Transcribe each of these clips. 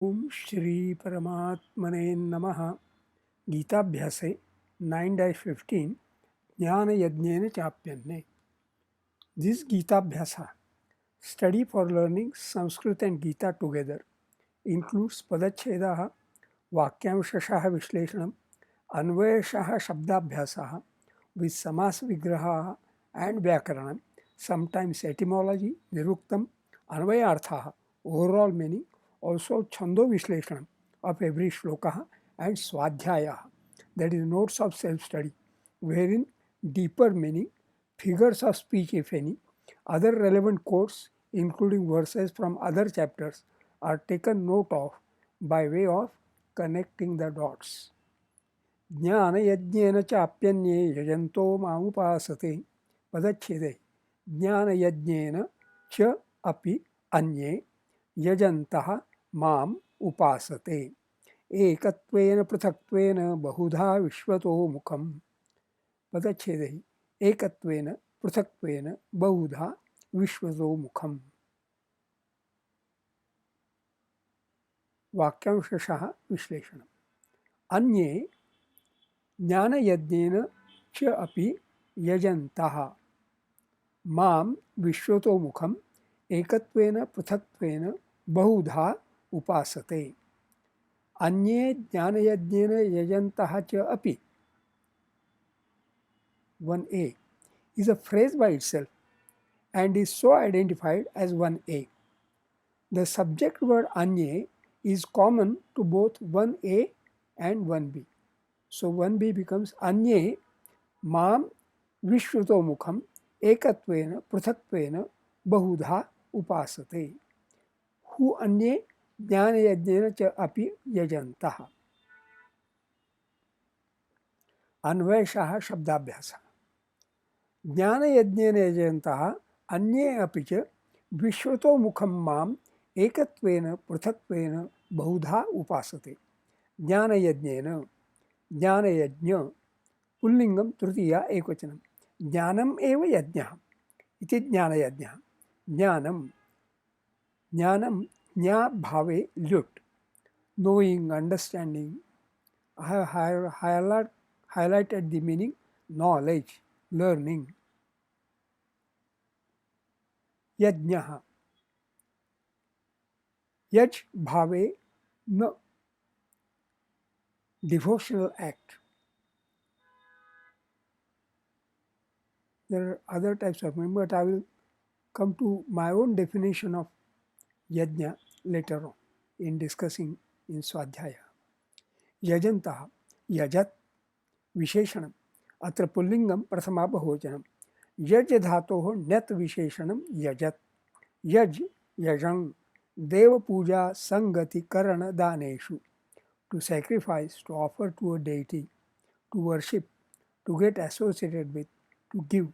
ओम श्री परमात्मने नमः। गीताभ्यासे 9-15 ज्ञान यज्ञेन चाप्यन्ने. This Gitaabhyasa, study for learning Sanskrit and Gita together, includes Padachhedaha, Vakyamshashaha Vishleshanam, Anvayashaha Shabdabhyasaha with Samas Vigraha and Vyakaranam, sometimes etymology, Niruktam, Anvayarthaha, overall meaning, also Chando Vishleshanam of every shloka and Swadhyaya, that is notes of self-study, wherein deeper meaning, figures of speech if any, other relevant quotes including verses from other chapters are taken note of by way of connecting the dots. ज्ञान यज्ञेन चाप्यन्ये यजन्तो मामुपासते. पदच्छेदे ज्ञान यज्ञेन च अपि अन्ये यजन्तः माम् उपासते. एकत्वेन पृथक्त्वेन बहुधा विश्वतो मुखम्. पदच्छेदे एकत्वेन पृथक्त्वेन बहुधा विश्वतो मुखम्. वाक्यांशशः विश्लेषणम्. अन्ये ज्ञानयज्ञेन च अपि यजन्तः मां विश्वतो मुखम् एकत्वेन पृथक्त्वेन बहुधा उपासते. अन्ये ज्ञानयज्ञेन यजन्तः च अपि, 1a, is a phrase by itself and is so identified as 1a. The subject word anye is common to both 1a and 1b. So 1b becomes anye माम विश्वतो मुखम एकत्वेन पृथक्त्वेन बहुधा उपासते. हु अन्ये ज्ञानयज्ञेन च अपि यजन्तः. अन्वयशः शब्दाभ्यासः. ज्ञानयज्ञेन यजन्तः अन्ये अपि च विश्वतो मुखम माम एकत्वेन पृथक्त्वेन बहुधा उपासते. ज्ञानयज्ञेन, ज्ञानयज्ञ पुल्लिंगम तृतीया एकवचनम. ज्ञानम एव यज्ञः इति ज्ञानयज्ञः. ज्ञानम, ज्ञानम ज्ञा भावे ल्युट्, knowing, understanding. I have highlighted the meaning knowledge, learning. यज्ञः, यज् भावे न, devotional act. There are other types of meaning, but I will come to my own definition of yajna later on in discussing in Swadhyaya. Yajantah, yajat, विशेषणम. अत्र पुल्लिंगम प्रथमा बहुवचनम. यज धातोः ण्यत् विशेषणम यजत. यज, यजं, देव पूजा संगति करण दानेषु. To sacrifice, to offer to a deity, to worship, to get associated with, to give.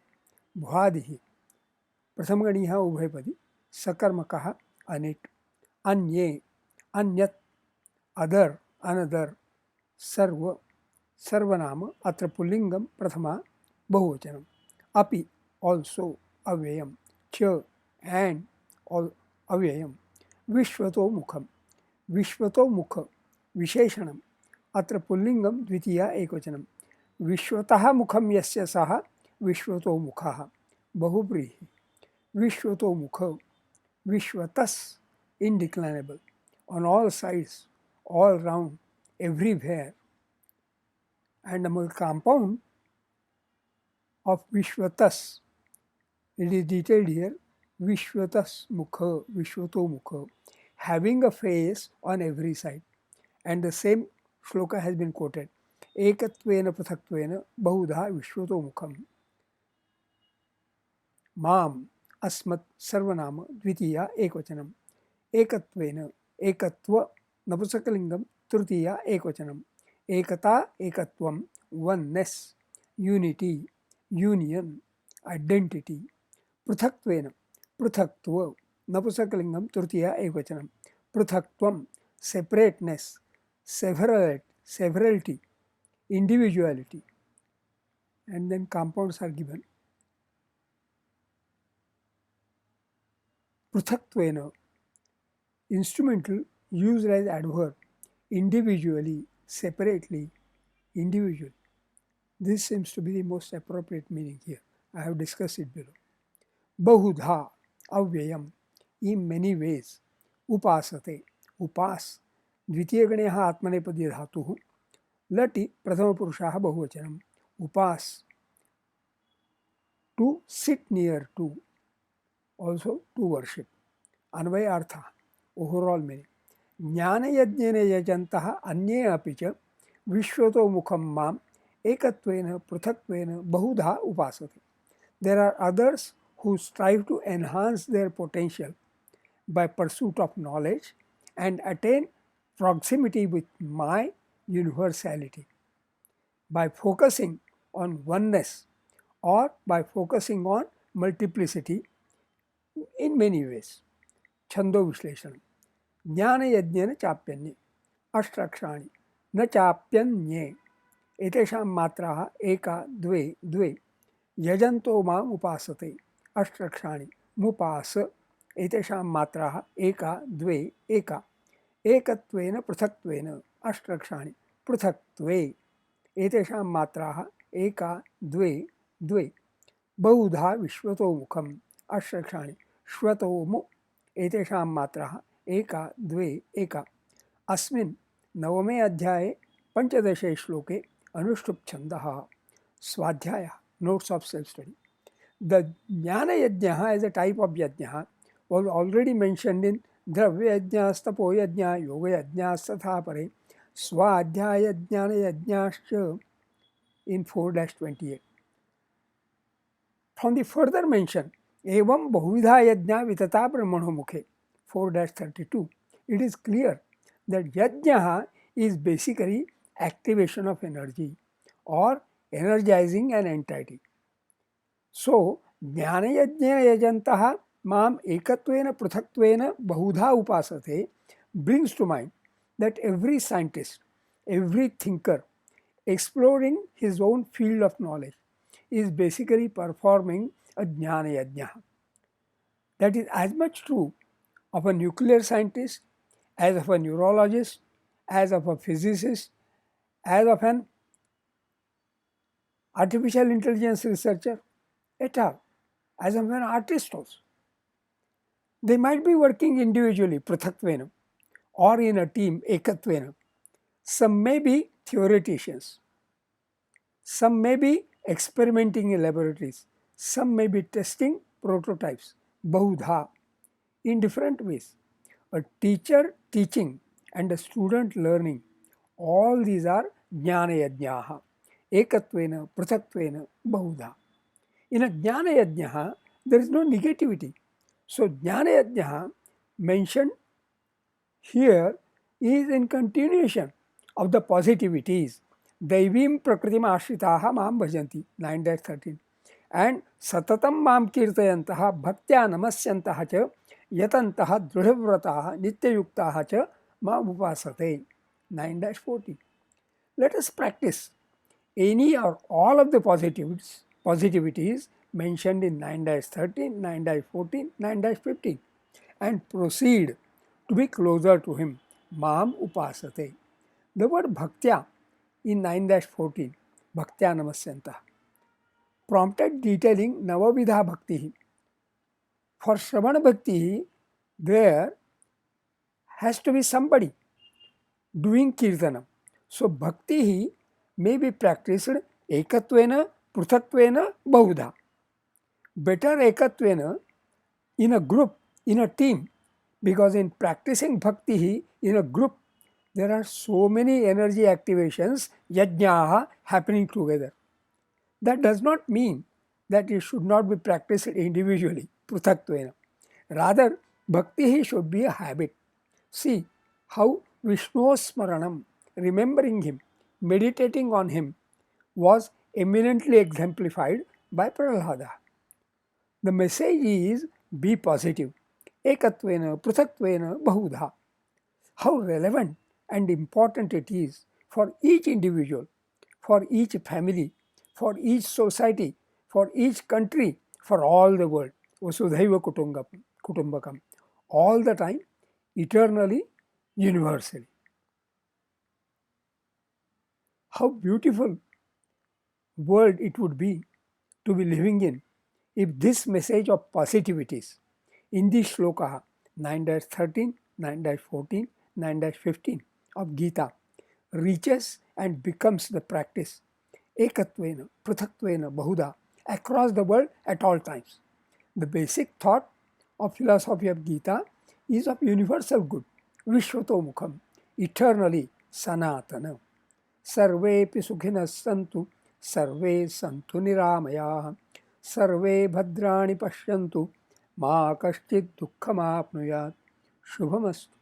भुआदिः प्रथमगणीयः उभयपदी. सकर्मकः अनिट्. अन्ये, अन्यत्, other, another. सर्व, सर्वनाम. अत्र पुल्लिंगम प्रथमा बहुवचनम. अपि, also, अव्ययम. च, and, अव्ययम. विश्वतो मुखम, विश्वतो मुख विशेषणम. अत्र पुल्लिंगम द्वितीया एकवचनम. विश्वतः मुखम यस्य सः विश्वतो मुखः बहुव्रीहि. विश्वतो मुख, विश्वतस्, indeclinable, on all sides, all round, everywhere. And among the compound of Vishwatas, it is detailed here, Vishwatas Mukha, Vishwato Mukha, having a face on every side. And the same shloka has been quoted. Ekatvena prathatvena bahudha Vishwato Mukham. Mam, अस्मत्, सर्वनाम द्वितीया एकवचनम. एकत्वेन, एकत्व नपुंसकलिंगम तृतीया एकवचनम. एकता, एकत्वम, oneness, unity, union, identity. पृथक्त्वेन, पृथक्त्व नपुंसकलिंगम तृतीया एकवचनम. पृथक्त्वम, separateness, severality, individuality. And then compounds are given. पृथक्त्वेन, instrumental used as adverb individually, separately, individually. This seems to be the most appropriate meaning here. I have discussed it below. Bahudha, avyayam, in many ways. Upasate, upas. द्वितीयगणे आत्मनेपदी धातुः. लटि प्रथमपुरुषः बहुवचनम्. Upas, to sit near to, also to worship. Anvay earth, overall meaning. ज्ञानयज्ञेन यजन्तः अन्ये अपि च विश्वतो मुखं माम् एकत्वेन पृथक्त्वेन बहुधा उपासते. There are others who strive to enhance their potential by pursuit of knowledge and attain proximity with my universality by focusing on oneness or by focusing on multiplicity in many ways. छंदो विश्लेषण. ज्ञान यज्ञेन चाप्यन्ये अष्टाक्षराणि न चाप्यन्ये एतेषां मात्राः एका द्वे द्वे. यजन्तो माम् उपासते अष्टाक्षराणि मुपास एतेषां मात्राः एका द्वे एका. एकत्वेन पृथक्त्वेन अष्टाक्षराणि पृथक्त्वे एतेषां मात्राः एका द्वे द्वे. बहुधा विश्वतो मुखम् अष्टाक्षराणि श्वतोमु एतेषां मात्राः एका द्वे एका. अस्मिन् नवमे अध्याये पंचदशे श्लोके अनुष्टुप् छन्दः. स्वाध्यायः, notes of self study. The jnana yajna as a type of yajna was already mentioned in dravya yajna, stapo yajna, yoga yajna tatha pare swadhyaya jnana yajnascha in 4-28. From the further mention एवं बहुविधा यज्ञा वितता ब्रह्मणो मुखे 4-32, it is clear that yajna is basically activation of energy or energizing an entity. So ज्ञान यज्ञेन यजन्तः माम एकत्वेन पृथक्त्वेन बहुधा उपासते brings to mind that every scientist, every thinker exploring his own field of knowledge is basically performing a jnana yajna. That is as much true of a nuclear scientist, as of a neurologist, as of a physicist, as of an artificial intelligence researcher, et al., as of an artist also. They might be working individually, prithaktvenam, or in a team, ekatvenam. Some may be theoreticians. Some may be experimenting in laboratories. Some may be testing prototypes, bahudha, in different ways. A teacher teaching and a student learning, all these are jnana yajnaha, ekatvena, prithatvena, bahudha. In a jnana yajnaha, there is no negativity. So jnana yajnaha mentioned here is in continuation of the positivities. Daivim prakritim ashritaha mam bhajanti, 9-13. And satatam mam kirtayantaha bhaktya namasyantaha cha yatantaha dృఢవ్రతాः nityayuktaः cha mam upasate, 9-14. Let us practice any or all of the positivities mentioned in 9-13, 9-14, 9-15 and proceed to be closer to him, mam upasate. The word bhaktya in 9-14, bhaktya namasyantah, prompted detailing navavidha bhakti. For Shravana bhakti, there has to be somebody doing kirtanam. So bhakti may be practiced ekatvena, pruthatvena, bahudha. Better ekatvena, in a group, in a team, because in practicing bhakti in a group, there are so many energy activations, yajnaha, happening together. That does not mean that it should not be practiced individually, pruthatvena. Rather, bhakti should be a habit. See how Vishnu Smaranam, remembering him, meditating on him, was eminently exemplified by Prahlada. The message is be positive. Ekatvena, pruthatvena, bahudha. How relevant and important it is for each individual, for each family, for each society, for each country, for all the world. Vasudhaiva kutumbakam. All the time, eternally, universally. How beautiful world it would be to be living in if this message of positivities in the shloka 9-13, 9-14, 9-15 of Gita reaches and becomes the practice ekatvena, pruthatvena, bahuda across the world at all times. The basic thought of philosophy of Gita is of universal good, vishwatomukham, eternally sanatana. सर्वेपि सुखिनः सन्तु सर्वे सन्तु निरामयाः सर्वे भद्राणि पश्यन्तु मा कश्चित् दुःखमाप्नुयात् शुभमस्तु।